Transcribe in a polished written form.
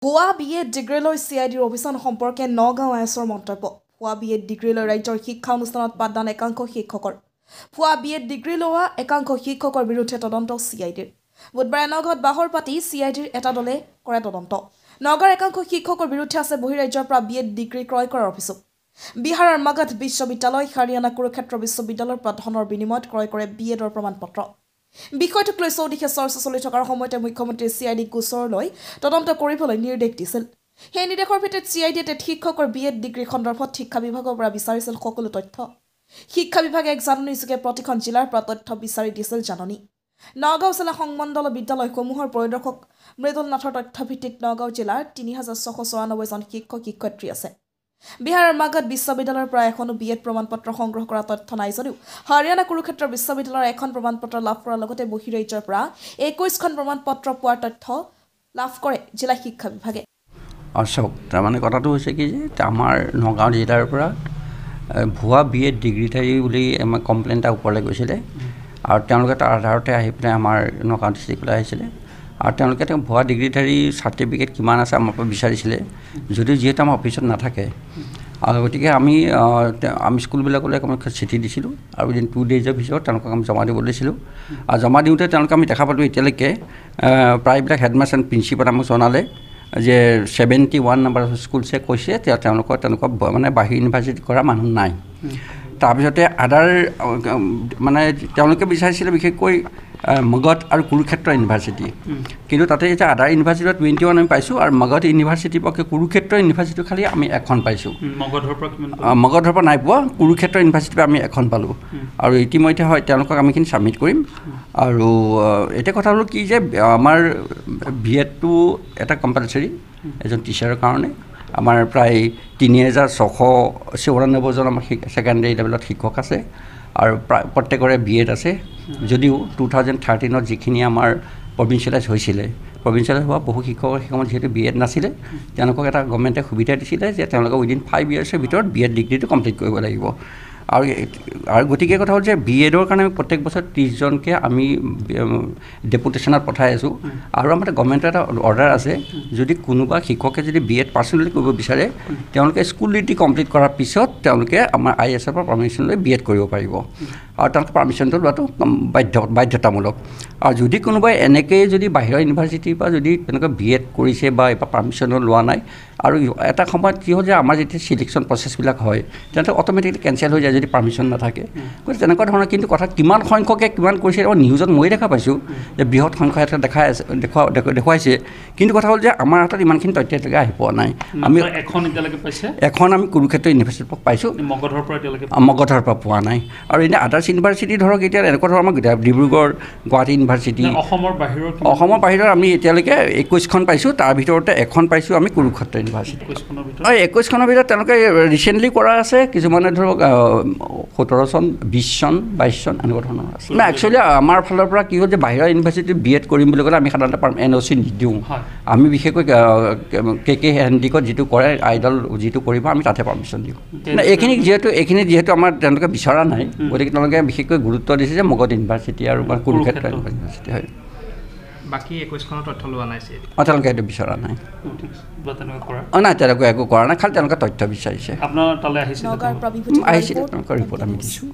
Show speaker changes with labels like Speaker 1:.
Speaker 1: ভুৱা বিএ ডিগ্ৰীলৈ CIDৰ অভিযান সম্পৰ্কে নগাঁও আইএছৰ মন্তব্য। ভুৱা বিএ ডিগ্ৰীলৈ ৰাজ্যৰ শিক্ষা অনুষ্ঠানত পাঠদান একাংশ শিক্ষকৰ। ভুৱা বিএ ডিগ্ৰী লোৱা একাংশ শিক্ষকৰ বিৰুদ্ধে তদন্ত CIDৰ। বুধবাৰে নগাঁৱত বাহৰ পাতি CIDৰ এটা দলে কৰে তদন্ত। নগাঁৱৰ একাংশ শিক্ষকৰ বিৰুদ্ধে আছে বহিৰাজ্যৰ পৰা বিএ ডিগ্ৰী ক্ৰয় কৰাৰ অভিযোগ। বিহাৰৰ মগধ বিশ্ববিদ্যালয়, হাৰিয়ানা কুৰুক্ষেত্ৰ বিশ্ববিদ্যালয়ৰ পৰা ধনৰ বিনিময়ত ক্ৰয় কৰে বিএডৰ প্ৰমাণপত্ৰ। বিষয়টোক লৈ চৌদিশে চৰ্চা চলি থকাৰ সময়তে মুখ্যমন্ত্ৰী CID গোচৰলৈ তদন্ত কৰিবলৈ নিৰ্দেশ দিছিল। সেই নিৰ্দেশৰ ভিত্তিত CIDয়ে শিক্ষকৰ বিএড ডিগ্ৰী সন্দৰ্ভত শিক্ষা বিভাগৰ পৰা বিচাৰিছিল সকলো তথ্য। শিক্ষা বিভাগে এক জাননীযোগে প্ৰতিখন জিলাৰ পৰা তথ্য বিচাৰি দিছিল জাননী। নগাঁও জিলা সংমণ্ডল বিদ্যালয়সমূহৰ পৰিদৰ্শক মৃদুল নাথৰ তথ্যভিত্তিত নগাঁও জিলাৰ 3694 জন শিক্ষক শিক্ষয়িত্ৰী আছে। বিহাৰৰ মগধ বিশ্ববিদ্যালয়ৰ পৰা এখনো বিএড প্ৰমাণপত্ৰ সংগ্ৰহ কৰা তথ্য নাই যদিও হাৰিয়ানা কুৰুক্ষেত্ৰ বিশ্ববিদ্যালয়ৰ এখন প্ৰমাণপত্ৰ লাভ কৰাৰ লগতে বহিৰাজ্যৰ পৰা 21খন প্ৰমাণপত্ৰ পোৱাৰ তথ্য লাভ কৰে জিলা শিক্ষা বিভাগে।
Speaker 2: চাওক, তাৰমানে কথাটো হৈছে কি যে আমাৰ নগাঁও জিলাৰ পৰা ভুৱা বিএড ডিগ্ৰীধাৰী বুলি আমাৰ কমপ্লেইন এটা ওপৰলৈ গৈছিলে আৰু তেওঁলোকে তাৰ আধাৰতে আহি পেলাই আমাৰ নগাঁও ডিষ্ট্ৰিক্টলৈ আহিছিলে আৰু তেওঁলোকে ভুৱা ডিগ্ৰীধাৰী চাৰ্টিফিকেট কিমান আছে আমাৰ পৰা বিচাৰিছিলে, যদিও যিহেতু আমাৰ অফিচত নাথাকে। আৰু গতিকে আমি স্কুলবিলাকলৈ চিঠি দিছিলোঁ আৰু উইদিন 2 ডেইজৰ ভিতৰত তেওঁলোকক আমি জমা দিব দিছিলোঁ। আৰু জমা দিওঁতে তেওঁলোকে আমি দেখা পালোঁ এতিয়ালৈকে প্ৰায়বিলাক হেডমাষ্টাৰ এণ্ড প্ৰিন্সিপাল আমাক জনালে যে 71 নম্বৰ স্কুলছে কৈছে তেওঁলোকৰ মানে বাহিৰ ইউনিভাৰ্চিটি কৰা মানুহ নাই। তাৰপিছতে আদাৰ মানে তেওঁলোকে বিচাৰিছিলে বিশেষকৈ মগধ আৰু কুৰুক্ষেত্ৰ ইউনিভাৰ্চিটি, কিন্তু তাতে এতিয়া আদাৰ ইউনিভাৰ্চিটিত 21 আমি পাইছোঁ আৰু মগধ ইউনিভাৰ্চিটিৰ পক্ষে কুৰুক্ষেত্ৰ ইউনিভাৰ্চিটি খালি আমি এখন পাইছোঁ। মগধৰ পৰা নাই পোৱা, কুৰুক্ষেত্ৰ ইউনিভাৰ্চিটিৰ পৰা আমি এখন পালোঁ। আৰু ইতিমধ্যে হয় তেওঁলোকক আমি এইখিনি ছাবমিট কৰিম। আৰু এতিয়া কথা হ'ল কি যে আমাৰ বিএডটো এটা কম্পালচৰি এজন টিচাৰৰ কাৰণে। আমাৰ প্ৰায় 3694 জন আমাৰ ছেকেণ্ডেৰী লেভেলত শিক্ষক আছে আৰু প্ৰত্যেকৰে বিএড আছে। যদিও 2013ত যিখিনি আমাৰ প্ৰভিঞ্চিয়েলাইজ হৈছিলে, প্ৰভিঞ্চিয়েলাইজ হোৱা বহু শিক্ষকৰ সেই সময়ত যিহেতু বিএড নাছিলে, তেওঁলোকক এটা গভৰ্ণমেণ্টে সুবিধা দিছিলে যে তেওঁলোকে উইদিন 5 ইয়াৰ্ছৰ ভিতৰত বিএড ডিগ্ৰীটো কমপ্লিট কৰিব লাগিব। আৰু গতিকে কথা হ'ল যে বিএডৰ কাৰণে আমি প্ৰত্যেক বছৰ 30 জনকৈ আমি ডেপুটেশ্যনত পঠাই আছোঁ। আৰু আমাৰ গভৰ্ণমেণ্টৰ এটা অৰ্ডাৰ আছে, যদি কোনোবা শিক্ষকে যদি বিএড পাৰ্চনেলি কৰিব বিচাৰে, তেওঁলোকে স্কুল ডিগ্ৰী কমপ্লিট কৰাৰ পিছত তেওঁলোকে আমাৰ IASৰ পৰা পাৰ্মিশ্যন লৈ বিএড কৰিব পাৰিব। আৰু তেওঁলোকে পাৰ্মিশ্যনটো লোৱাটো বাধ্যতামূলক। আৰু যদি কোনোবাই এনেকৈ যদি বাহিৰৰ ইউনিভাৰ্চিটিৰ পৰা যদি তেনেকৈ বিএড কৰিছে বা এইবাৰ পাৰ্মিশ্যনো লোৱা নাই, আৰু এটা সময়ত কি হয় যে আমাৰ যেতিয়া চিলেকশ্যন প্ৰচেছবিলাক হয় তেন্তে অট'মেটিকলি কেঞ্চেল হৈ যায় যদি পাৰ্মিশ্যন নাথাকে। গতিকে তেনেকুৱা ধৰণৰ কিন্তু কথা কিমান সংখ্যকে কিমান কৰিছে নিউজত মই দেখা পাইছোঁ যে বৃহৎ সংখ্যা এটা দেখুৱাইছে, কিন্তু কথা হ'ল যে আমাৰ হাতত ইমানখিনি তথ্য এতিয়ালৈকে আহি পোৱা নাই। আমি এখন আমি কুৰুক্ষেত্ৰ ইউনিভাৰ্চিটিৰ পৰা পাইছোঁ, মগধৰ পৰা পোৱা নাই। আৰু এতিয়া আদাৰ্ছ ইউনিভাৰ্চিটি ধৰক এতিয়া এনেকুৱা ধৰণৰ আমাৰ ডিব্ৰুগড়, গুৱাহাটী ইউনিভাৰ্চিটি, অসমৰ বাহিৰৰ আমি এতিয়ালৈকে 21খন পাইছোঁ। তাৰ ভিতৰতে এখন পাইছোঁ আমি কুৰুক্ষেত্ৰ ইউনিভাৰ্চিটি। 21খনৰ ভিতৰত তেওঁলোকে ৰিচেণ্টলি কৰা আছে, কিছুমানে ধৰক 17 চন, 20 চন, 22 চন এনেকুৱা ধৰণৰ আছে। মানে একচুৱেলি আমাৰ ফালৰ পৰা কি হ'ল যে বাহিৰৰ ইউনিভাৰ্চিটিত বিএড কৰিম বুলি ক'লে আমি সাধাৰণতে NOC নিদিওঁ। আমি বিশেষকৈ KK হেণ্ডিকত যিটো কৰে আইডল যিটো কৰিব আমি তাতে পাৰ্মিশ্যন দিওঁ। এইখিনি যিহেতু আমাৰ তেওঁলোকে বিচৰা নাই, গতিকে তেওঁলোকে বিশেষকৈ গুৰুত্ব দিছে যে মগধ ইউনিভাৰ্চিটি আৰু কুৰুক্ষেত্ৰ ইউনিভাৰ্চিটি হয়।
Speaker 3: বাকী 21খনৰ তথ্য লোৱা নাই,
Speaker 2: তেওঁলোকে এইটো বিচৰা নাই। নাই, তেওঁলোকে একো কৰা নাই, খালি তেওঁলোকে তথ্য বিচাৰিছে।
Speaker 3: আপোনাৰ তালৈ আহিছে,
Speaker 2: তেওঁলোকৰ ৰিপৰ্ট আমি দিছোঁ।